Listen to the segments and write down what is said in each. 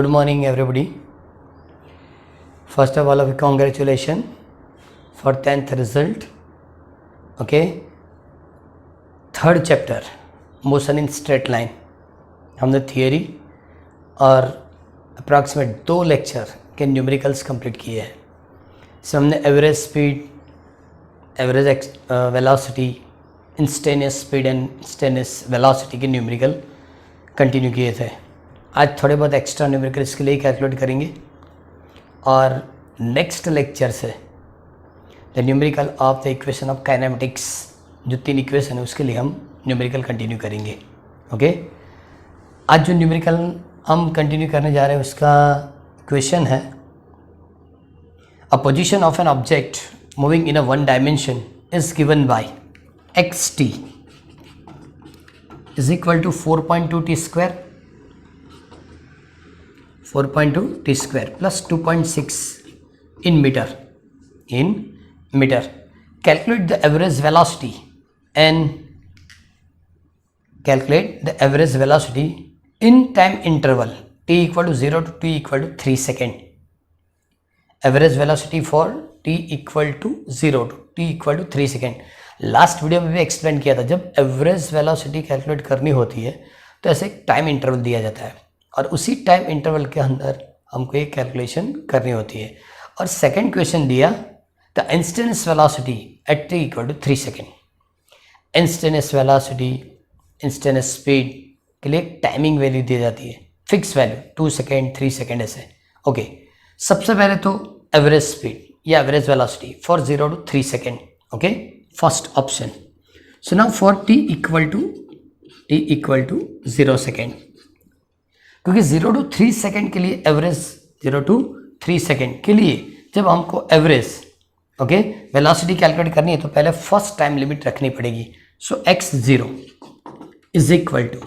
morning everybody. First of all, congratulations for 10th result. Okay, third chapter motion in straight line हमने theory और approximate 2 lecture के numericals complete किए हैं. इसमें हमने average speed, average velocity, instantaneous speed and instantaneous velocity के numerical continue किए थे. आज थोड़े बहुत एक्स्ट्रा न्यूमेरिकल इसके लिए कैलकुलेट करेंगे और नेक्स्ट लेक्चर से the numerical of the equation of kinematics, जो 3 इक्वेशन है उसके लिए हम न्यूमेरिकल कंटिन्यू करेंगे. ओके, आज जो न्यूमेरिकल हम कंटिन्यू करने जा रहे हैं उसका क्वेश्चन है a position of an object moving in a one dimension is given by x t is equal to 4.2 t square 4.2 t square plus 2.6 in meter. Calculate the average velocity in time interval t equal to 0 to t equal to 3 second. Average velocity for t equal to 0 to t equal to 3 second. Last video में भी explain किया था, जब average velocity calculate करनी होती है तो ऐसे एक टाइम इंटरवल दिया जाता है और उसी टाइम इंटरवल के अंदर हमको एक कैलकुलेशन करनी होती है. और सेकंड क्वेश्चन दिया the instantaneous velocity at t equal to 3 second. Instantaneous velocity, instantaneous speed के लिए टाइमिंग वैल्यू दी जाती है, फिक्स वैल्यू 2 सेकेंड 3 सेकेंड ऐसे. ओके, सबसे पहले तो एवरेज स्पीड या average velocity for 0 to 3 second. Okay, first option. So now for t equal to 0 second, क्योंकि 0 टू 3 सेकेंड के लिए एवरेज 0 टू 3 सेकेंड के लिए जब हमको एवरेज वेलोसिटी कैलकुलेट करनी है तो पहले फर्स्ट टाइम लिमिट रखनी पड़ेगी. So x0 is equal to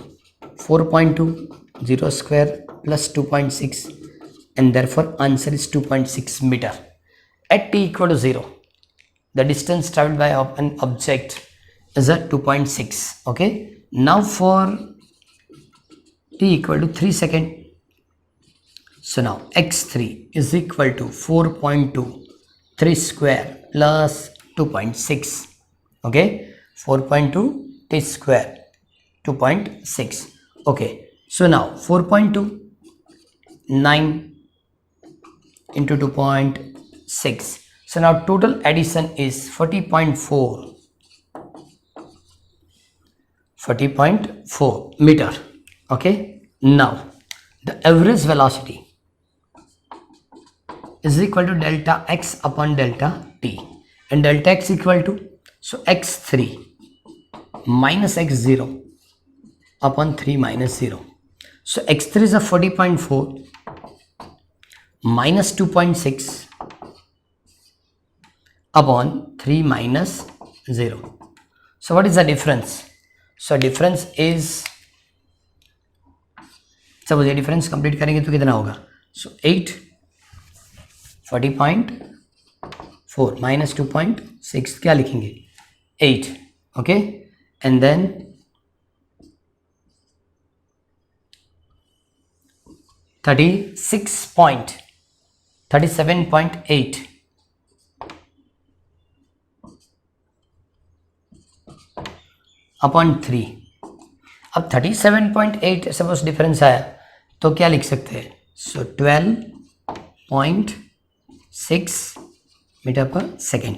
4.2 0 square plus 2.6 and therefore answer is 2.6 metre at t equal to 0. The distance travelled by an object is a 2.6. Okay, now for t equal to 3 second. So now x3 is equal to 4.2 3 square plus 2.6. Okay, 4.2 t square 2.6. Okay, so now 4.2 9 into 2.6. So now total addition is 40.4 meter. Okay, now the average velocity is equal to delta x upon delta t, and delta x equal to, so x3 minus x0 upon 3 minus 0. So x3 is a 40.4 minus 2.6 upon 3 minus 0. So what is the difference? So difference is, सब ये difference complete करेंगे तो कितना होगा? सो 8 40.4 minus 2.6 क्या लिखेंगे? 8. Okay, and then 37.8 upon 3. अब 37.8 suppose difference आया तो क्या लिख सकते हैं? So 12.6 metre per second.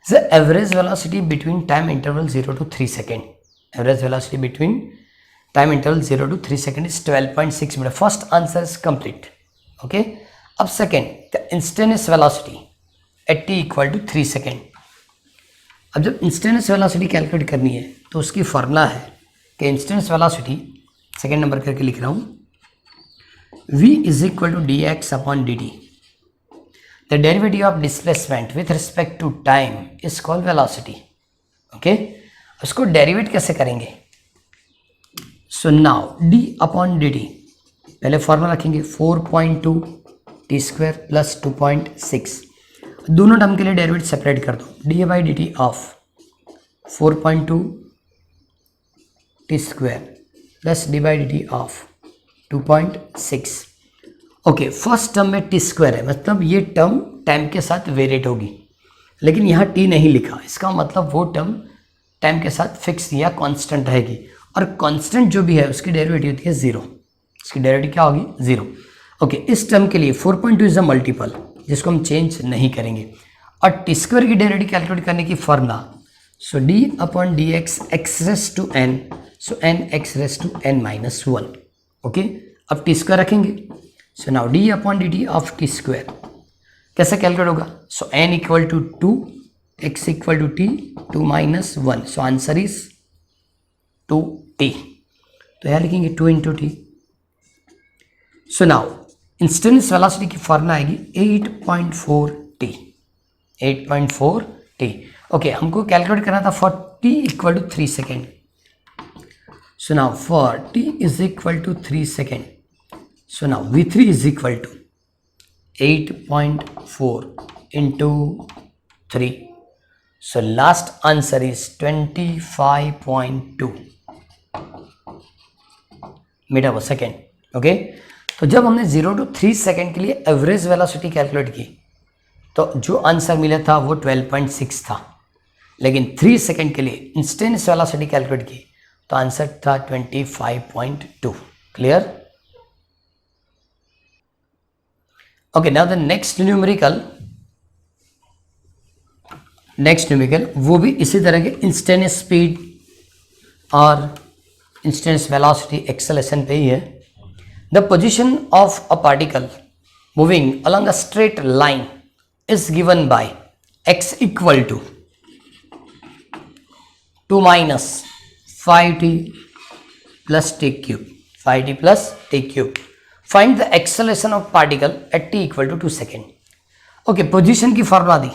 The average velocity between time interval 0 to 3 second. Average velocity between time interval 0 to 3 second is 12.6 metre. First answer is complete. Okay, अब second the instantaneous velocity at t equal to 3 second. अब जब instantaneous velocity calculate करनी है तो उसकी formula है कि instantaneous velocity, second number करके लिख रहा हूँ, v is equal to dx upon dt. The derivative of displacement with respect to time is called velocity. Okay, उसको डेरिवेट कैसे करेंगे? So now d upon dt, पहले फॉर्मूला रखेंगे 4.2 टी स्क्वायर प्लस 2.6. दोनों टर्म के लिए डेरिवेट सेपरेट कर दो. D by D t of 4.2 t square plus D by D t of 2.6 okay, first term में टी स्क्वायर है, मतलब ये टर्म टाइम के साथ वेरिएट होगी, लेकिन यहाँ टी नहीं लिखा, इसका मतलब वो टर्म टाइम के साथ फिक्स या कांस्टेंट रहेगी, और कांस्टेंट जो भी है उसकी डेरिवेटिव होती है 0, इसकी डेरिवेटिव क्या होगी 0। ओके, इस टर्म के लिए 4.2 इज अ मल्टीपल जिसको हम चेंज नहीं करेंगे, और टी स्क्वायर की डेरिवेटिव कैलकुलेट करने की formula, so d upon d x x raise to n, so n x raise to n minus 1। Okay, अब टी स्क्वायर रखेंगे, so now d upon d t of t square कैसे calculate होगा, so n equal to 2, x equal to t 2 minus 1, so answer is 2t। तो यहाँ लिखेंगे 2 into t. So now instantaneous velocity की formula आएगी 8.4t, 8.4t। Okay, हमको calculate करना था for t equal to 3 second. So now for t is equal to 3 second, so now v3 is equal to 8.4 into 3, so last answer is 25.2 metre per second. Okay, तो जब हमने 0 to 3 second के लिए average velocity calculate की तो जो answer मिला था वो 12.6 था, लेकिन 3 सेकेंड के लिए इंस्टेंटेनियस वेलोसिटी कैलकुलेट की तो आंसर था 25.2। Clear? Okay, now the next numerical वो भी इसी तरह के इंस्टेंटेनियस स्पीड और इंस्टेंटेनियस वेलोसिटी एक्सेलरेशन पे ही है। The position of a particle moving along a straight line is given by x equal to 2 minus 5t plus t cube, 5t plus t cube. Find the acceleration of particle at t equal to 2 second. Okay, position की formula दी,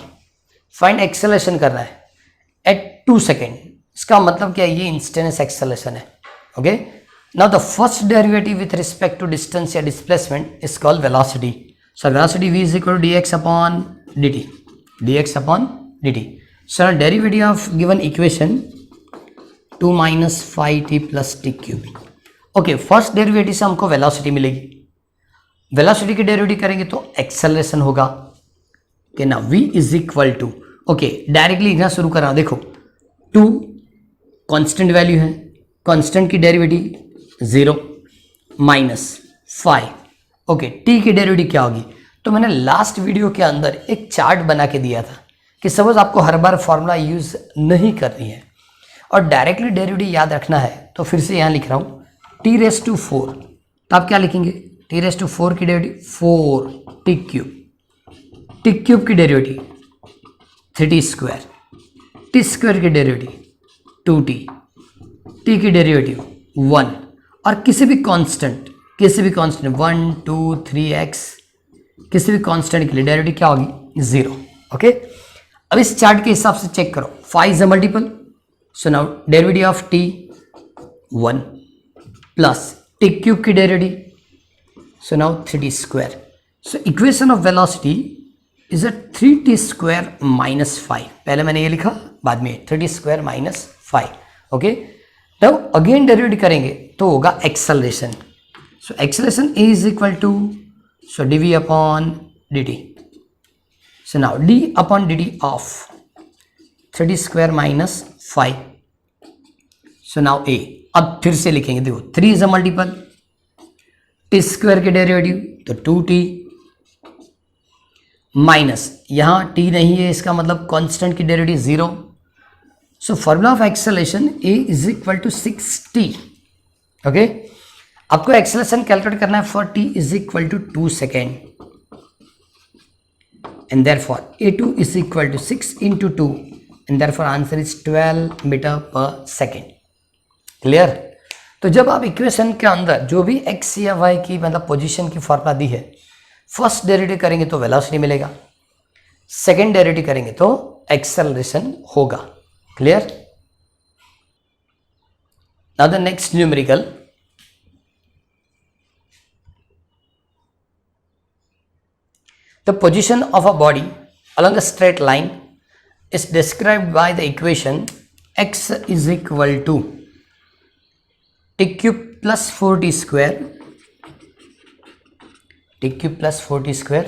find acceleration करना है eight 2 second, इसका मतलब क्या है, ये instantaneous acceleration है। Okay, now the first derivative with respect to distance या displacement is called velocity. So velocity v is equal to dx upon dt, dx upon dt। So derivative of given equation 2 minus 5t plus t cube. Okay, first derivative से हमको velocity मिलेगी, velocity की derivative करेंगे तो acceleration होगा कि ना v is equal to, okay directly लिखना शुरू कर रहा हूं, देखो 2 कांस्टेंट वैल्यू है, कांस्टेंट की डेरिवेटिव 0 माइनस 5, ओके t की डेरिवेटिव क्या होगी। तो मैंने लास्ट वीडियो के अंदर एक चार्ट बना के दिया था कि सपोज आपको हर बार फॉर्मूला यूज नहीं करनी है और डायरेक्टली डेरिवेटिव याद रखना है, तो फिर से यहाँ लिख रहा हूँ t रेस टू 4, तो आप क्या लिखेंगे, t रेस टू 4 की derivative 4t cube, t cube की derivative 3t square, t square की डेरिवेटिव 2t, टी की डेरिवेटिव 1, और किसी भी कांस्टेंट 1 2 3x किसी भी कांस्टेंट के लिए डेरिवेटिव क्या होगी 0। ओके, अब इस चार्ट के हिसाब से चेक करो, 5 is a multiple, so now derivative of t 1 plus t cube की derivative, so now 3t square. So equation of velocity is a 3t square minus 5, पहले मैंने ये लिखा, बाद में 3t स्क्वायर माइनस 5। ओके, तब अगेन डेरिवेटिव करेंगे तो होगा acceleration, so acceleration is equal to, so dv upon dt, so now d upon dt of 3t square minus 5, so now a, अब फिर से लिखेंगे, देखो 3 is a multiple, t square के डेरिवेटिव तो 2t माइनस, यहाँ t नहीं है इसका मतलब कांस्टेंट की derivative 0, so formula of acceleration a is equal to 6t। Okay, आपको एक्सेलरेशन कैलकुलेट करना है for t is equal to 2 second, and therefore a2 is equal to 6 into 2, and therefore answer is 12 metre per second. Clear? तो जब आप equation के अंदर जो भी x या y की मतलब पोजीशन की फॉर्मूला दी है, फर्स्ट डेरिवेटिव करेंगे तो वेलोसिटी मिलेगा, सेकेंड डेरिवेटिव करेंगे तो एक्सेलरेशन होगा। Clear? Now the next numerical, the position of a body along a straight line is described by the equation x is equal to t cube plus 4t square, T cube plus 4t square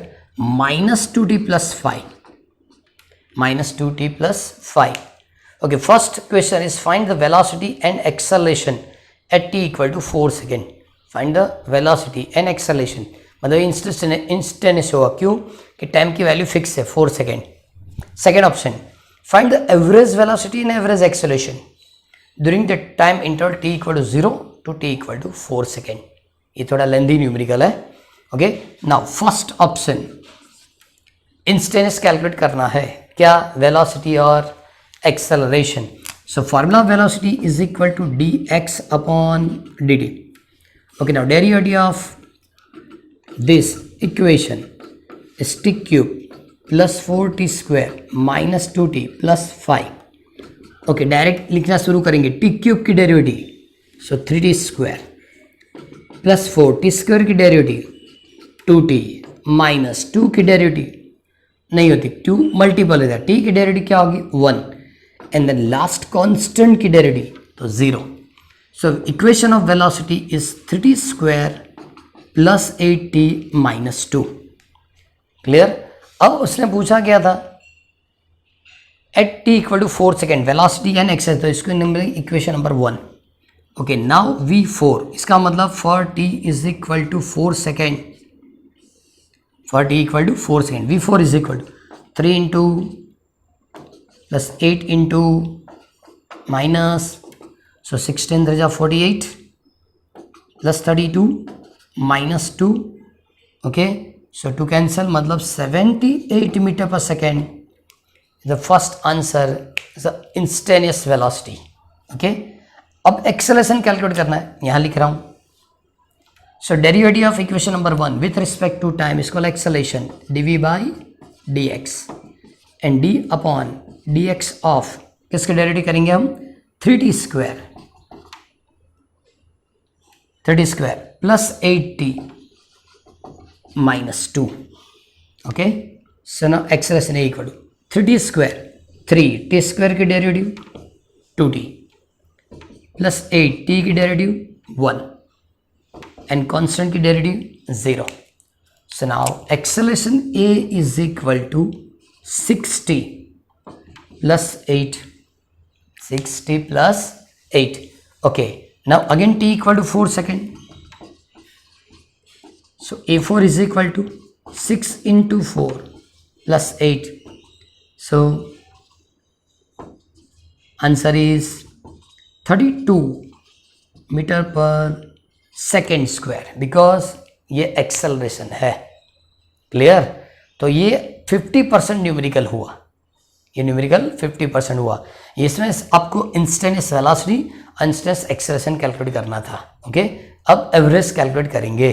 minus 2t plus 5, minus 2t plus 5. Okay, first question is find the velocity and acceleration at t equal to 4 second. Find the velocity and acceleration. मतलब instantaneous होगा, क्यों कि time की value fix है 4 second. Second option, find the average velocity and average acceleration during the time interval t equal to 0 to t equal to 4 second. ये थोड़ा lengthy numerical है. Okay, now first option instantaneous calculate करना है, क्या velocity और acceleration. So formula velocity is equal to dx upon dt. Okay, now derivative of this equation is t cube plus 4t square minus 2t plus 5. Okay, direct लिखना शुरू करेंगे. t cube की derivative, सो 3t square plus 4t square की derivative 2t minus 2 की derivative नहीं होती, 2 multiple है, t की डेरिवेटिव क्या होगी 1 एंड देन लास्ट कांस्टेंट की डेरिवेटिव तो 0. So equation of velocity is 3t square plus 8t minus 2. Clear. अब उसने पूछा क्या था, at t equal to 4 second velocity and access, तो इसको number equation number 1. Okay, now v4, इसका मतलब for t is equal to 4 second, for t equal to 4 second, v4 is equal to 3 into plus 8 into minus, so 16 3 is 48 plus 32 minus 2. okay, so to cancel मतलब 78 meter per second. the first answer is the instantaneous velocity. okay, अब acceleration calculate करना है, यहाँ लिख रहा हूँ. So derivative of equation number 1 with respect to time is called acceleration, dv by dx and d upon dx of किसके derivative करेंगे हम 3t square plus 8t minus 2. Okay, so now acceleration equal to 3t square 3t square की derivative 2t plus 8t की derivative 1 and constant की derivative 0. so now acceleration a is equal to 60 plus 8, 60 plus 8. okay, now again t equal to 4 second, so a4 is equal to 6 into 4 plus 8, so answer is 32 meter per second square, because ये acceleration है. Clear. तो ये 50% numerical हुआ, ये numerical 50% हुआ. इसमें आपको instantaneous velocity और इंस्टेंटेनियस एक्सेलरेशन कैलकुलेट करना था. ओके, अब एवरेज कैलकुलेट करेंगे.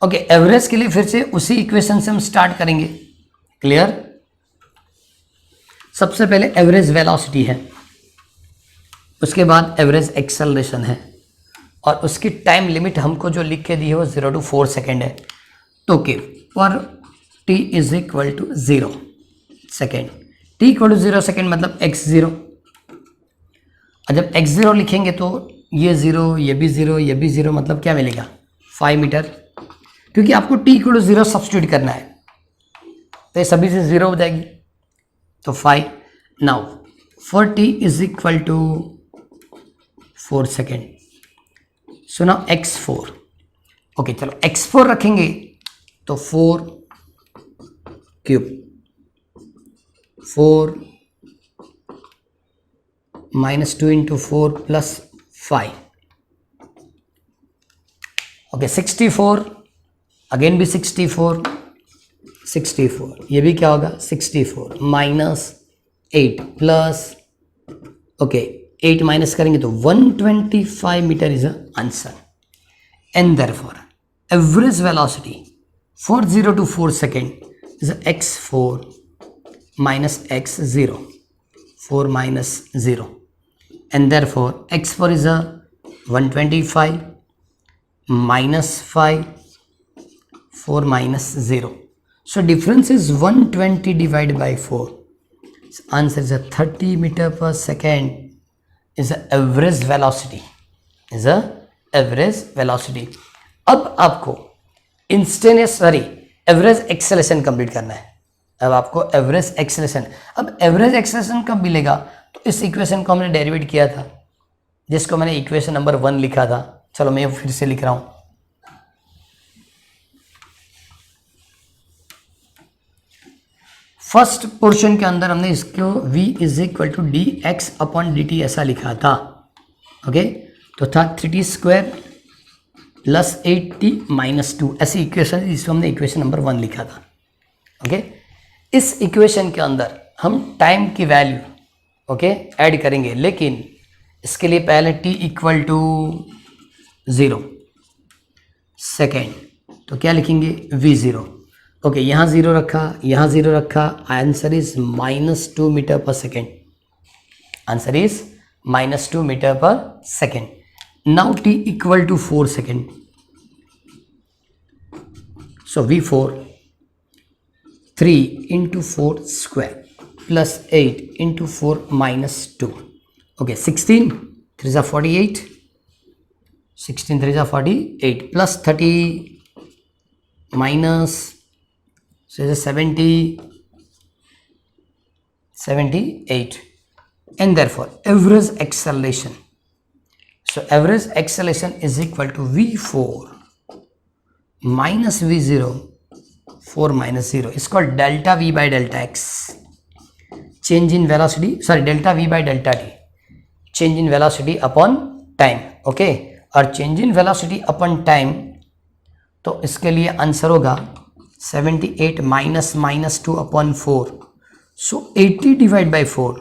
ओके, एवरेज के लिए फिर से उसी इक्वेशन से हम स्टार्ट करेंगे. क्लियर. सबसे पहले एवरेज वेलोसिटी है, उसके बाद एवरेज एक्सेलरेशन है, और उसकी टाइम लिमिट हमको जो लिख के दी है वो 0 to 4 सेकेंड है. तो ओके, पर t is equal to 0 second, t equal to 0 second मतलब x0. और जब x0 लिखेंगे तो ये 0, ये भी 0, ये भी 0, मतलब क्या मिलेगा 5 मीटर, क्योंकि आपको t इक्वल टू 0 सब्स्टिट्यूट करना है, तो ये सभी से 0 हो जाएगी, तो 5. Now for t is equal to 4 second, so now x4. Okay, चलो x4 रखेंगे तो 4 cube 4 minus 2 into 4 plus 5. Okay, 64 again भी 64, ये भी क्या होगा 64 माइनस 8 प्लस, ओके 8 माइनस करेंगे तो 125 metre is a answer. And therefore average velocity for 0 to 4 second is x4 minus x0, 4 minus 0, and therefore x4 is a 125 minus 5, 4 minus 0. So difference is 120 divided by 4. So answer is a 30 meter per second is the average velocity. अब आपको average acceleration complete करना है। अब आपको average acceleration, अब average acceleration कब मिलेगा, तो इस इक्वेशन को हमने डेरिवेट किया था, जिसको मैंने इक्वेशन नंबर 1 लिखा था। चलो मैं फिर से लिख रहा हूं। फर्स्ट पोर्शन के अंदर हमने इसको v is equal to d x upon d t ऐसा लिखा था। ओके, तो था 3t square plus 8t minus 2, ऐसी इक्वेशन जिसको हमने इक्वेशन नंबर 1 लिखा था। ओके, इस इक्वेशन के अंदर हम टाइम की वैल्यू ऐड करेंगे, लेकिन इसके लिए पहले t इक्वल टू 0 सेकेंड, तो क्या लिखेंगे v0। ओके, यहाँ 0 रखा, यहाँ 0 रखा, answer is -2 metre per second. Answer is -2 metre per second. Now t equal to 4 second, so v4 3 into 4 square plus 8 into 4 minus 2. Okay, 16 3 are 48, 16 3 are 48 plus 30 minus, so it's 78, and therefore average acceleration. So average acceleration is equal to v4 minus v0, 4 minus 0 is called delta v by delta x, change in velocity, delta v by delta t, change in velocity upon time। Okay, और change in velocity upon time, तो इसके लिए answer होगा 78 minus 2 upon 4, so 80 divide by 4,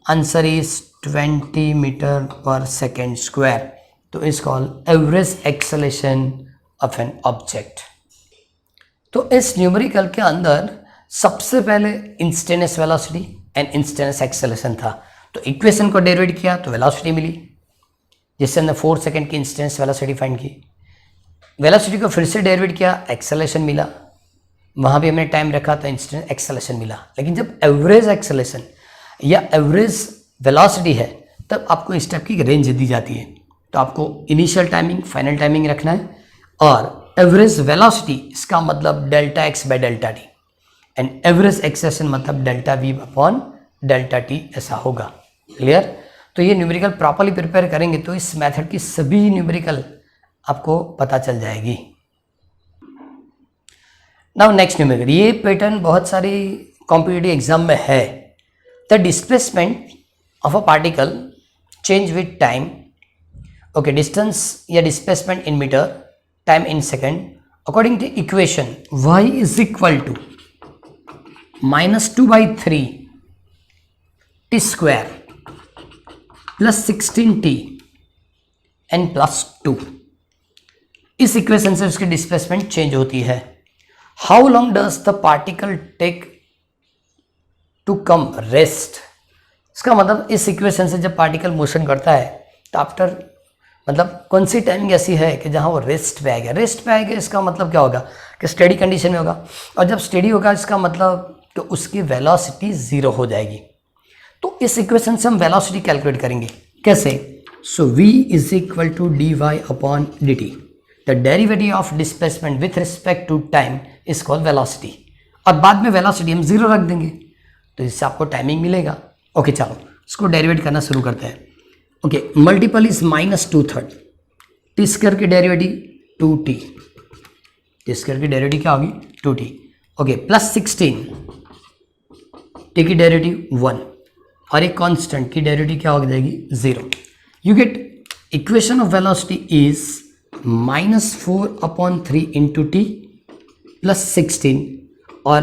answer is 20 metre per second square. तो is called average acceleration of an object. तो इस numerical के अंदर सबसे पहले instantaneous velocity and instantaneous acceleration था, तो इक्वेशन को डेरिवेट किया तो वेलोसिटी मिली, जिससे हमने 4 सेकंड की इंस्टेंटेनियस वेलोसिटी फाइंड की। वेलोसिटी को फिर से डेरिवेट किया, एक्सेलेरेशन मिला, वहाँ भी हमने टाइम रखा तो इंस्टेंट एक्सेलेरेशन मिला। लेकिन जब एवरेज एक्सेलेरेशन या एवरेज वेलोसिटी है, तब आपको इस टाइप की रेंज दी जाती है। तो आपको इनिशियल टाइमिंग, फाइनल टाइमिंग रखना है, और एवरेज वेलोसिटी इसका मतलब delta x by delta t, and average acceleration मतलब delta v upon delta t, ऐसा होगा। क्लियर? तो ये न्यूमेरिकल प्रॉपर्ली प्रिपेयर करेंगे तो इस मेथड की सभी न्यूमेरिकल आपको पता चल जाएगी। नाउ नेक्स्ट न्यूमेरिकल, ये पैटर्न बहुत सारी कॉम्पिटिटिव एग्जाम में है। The displacement of a particle change with time. Okay, distance या displacement in metre, time in second, according to equation y is equal to -2/3 t square plus 16t and plus 2। इस इक्वेशन से उसकी displacement change होती है। How long does the particle take to come rest. इसका मतलब इस इक्वेशन से जब पार्टिकल मोशन करता है तो आफ्टर मतलब कौन सी टाइमिंग ऐसी है कि जहां वो रेस्ट पे आएगा। रेस्ट पे आएगा इसका मतलब क्या होगा कि स्टेडी कंडीशन में होगा, और जब स्टेडी होगा इसका मतलब कि उसकी वेलोसिटी 0 हो जाएगी। तो इस इक्वेशन से हम वेलोसिटी कैलकुलेट करेंगे। कैसे? So v is equal to dy upon dt। The derivative of displacement with respect to time is called velocity, और बाद में वेलोसिटी हम 0 रख देंगे, तो इससे आपको टाइमिंग मिलेगा। ओके, चलो इसको डेरिवेट करना शुरू करते हैं। Okay, multiple is -2/3 T square की डेरिवेटिव 2t, टी स्क्वायर की डेरिवेटिव क्या होगी 2t। ओके, प्लस 16 टी की डेरिवेटिव 1, और एक कांस्टेंट की डेरिवेटिव क्या हो जाएगी 0। You get equation of velocity is -4/3 into T plus 16, और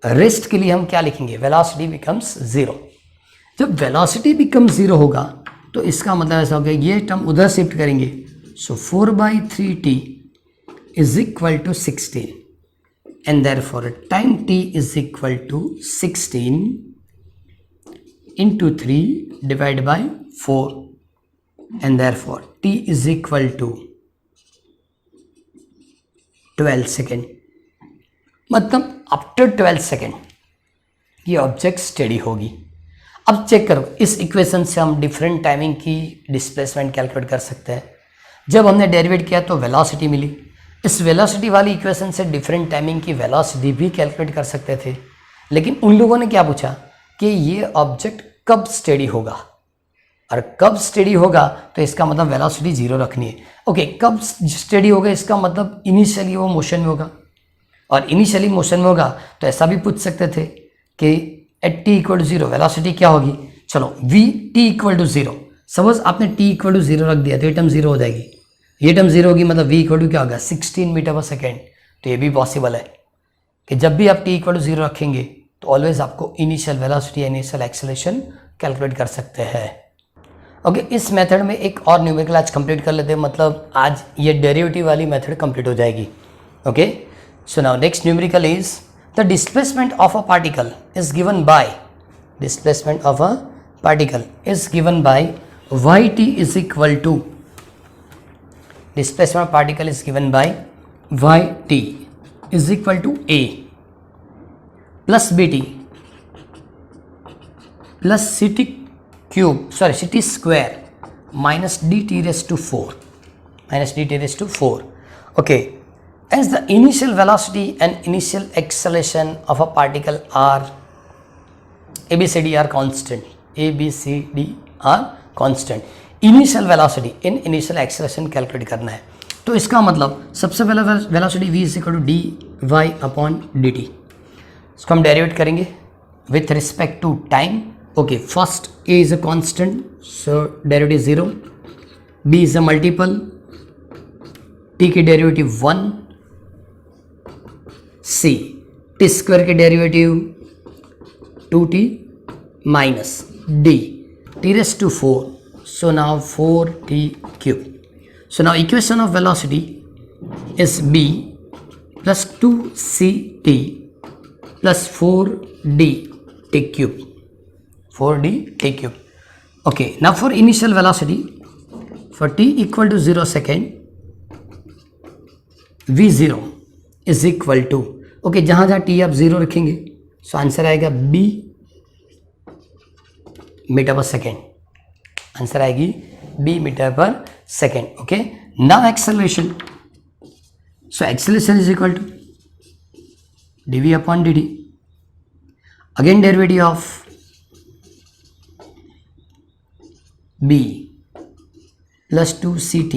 रेस्ट के लिए हम क्या लिखेंगे, वेलोसिटी बिकम्स 0। जब वेलोसिटी बिकम 0 होगा तो इसका मतलब ऐसा होगा, ये टर्म उधर शिफ्ट करेंगे, so 4/3t is equal to 16, and therefore time t is equal to 16 into 3 divided by 4, and therefore t is equal to 12 second. मतलब आफ्टर 12 सेकेंड ये ऑब्जेक्ट स्टेडी होगी। अब चेक करो, इस इक्वेशन से हम डिफरेंट टाइमिंग की डिस्प्लेसमेंट कैलकुलेट कर सकते हैं। जब हमने डेरिवेट किया तो वेलोसिटी मिली। इस वेलोसिटी वाली इक्वेशन से डिफरेंट टाइमिंग की वेलोसिटी भी कैलकुलेट कर सकते थे, लेकिन उन लोगों ने क्या पूछा कि ये ऑब्जेक्ट कब स्टेडी होगा, और कब स्टेडी होगा तो इसका मतलब वेलोसिटी जीरो रखनी है। ओके, कब स्टेडी होगा इसका मतलब इनिशियली वो मोशन में होगा, और इनिशियली मोशन में होगा तो ऐसा भी पूछ सकते थे कि at t equal to zero velocity क्या होगी। चलो v t equal to zero, suppose आपने टी इक्वल टू जीरो रख दिया तो ये टर्म जीरो हो जाएगी, ये टर्म जीरो होगी, मतलब वी इक्वल टू क्या होगा 16 मीटर पर सेकेंड। तो ये भी पॉसिबल है कि जब भी आप टी इक्वल टू जीरो रखेंगे तो ऑलवेज आपको initial velocity initial acceleration calculate कर सकते हैं। ओके, इस मेथड में एक और न्यूमेरिकल आज कंप्लीट कर लेते हैं, मतलब आज ये डेरिवेटिव वाली मेथड कंप्लीट हो जाएगी। Okay, so now next numerical is the displacement of a particle is given bye, displacement of a particle is given bye yt is equal to, displacement of particle is given by yt is equal to a plus bt plus ct cube, sorry ct square minus dt raised to 4, minus dt raised to 4. Okay, as the initial velocity and initial acceleration of a particle are ABCD are constant, ABCD are constant, initial velocity in initial acceleration calculate करना है। तो इसका मतलब सबसे पहला velocity v is equal to d y upon d t, इसको हम derivate करेंगे with respect to time. Okay, first a is a constant, so derivative 0, b is a multiple, t की डेरिवेटिव 1, c टी स्क्वायर के derivative 2t minus d t raised to 4, so now 4t cube. So now equation of velocity is b plus 2ct plus 4d t cube, 4d t cube. Okay, now for initial velocity for t equal to 0 second, v0 is equal to, okay, जहाँ जहाँ t आप 0 रखेंगे so answer आएगा b metre per second, answer आएगी b metre per second. Okay, now acceleration, so acceleration is equal to dv upon dt, again derivative of b plus 2ct,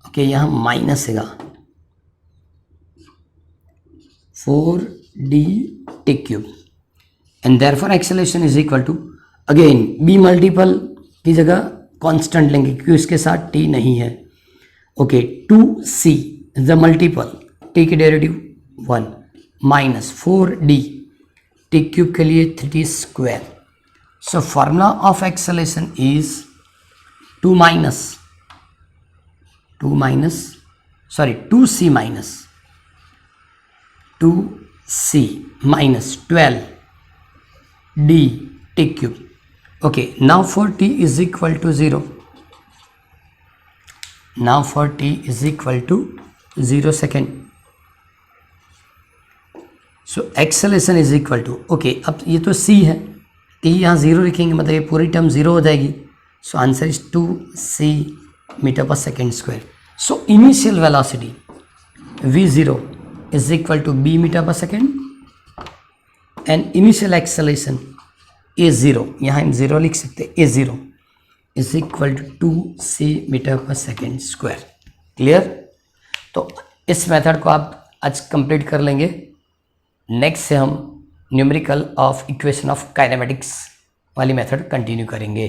okay यहाँ minus हैगा 4d t cube, and therefore acceleration is equal to, again b multiple की जगह constant लेंगे क्योंकि उसके साथ t नहीं है। Okay, 2c the multiple, t की derivative 1 minus 4d t cube के लिए 3t square. So formula of acceleration is 2c minus 12d t cube. Okay, now for t is equal to 0, now for t is equal to 0 second, so acceleration is equal to, okay, अब ये तो c है, t यहाँ 0 लिखेंगे मतलब ये पूरी term 0 हो जाएगी, so answer is 2c metre per second square. So initial velocity v0 is equal to b metre per second and initial acceleration a0, यहाँ हम 0 लिख सकते हैं, a0 is equal to 2c metre per second square. Clear? तो इस method को आप आज कंप्लीट कर लेंगे। नेक्स्ट से हम numerical of equation of kinematics वाली मेथड कंटिन्यू करेंगे।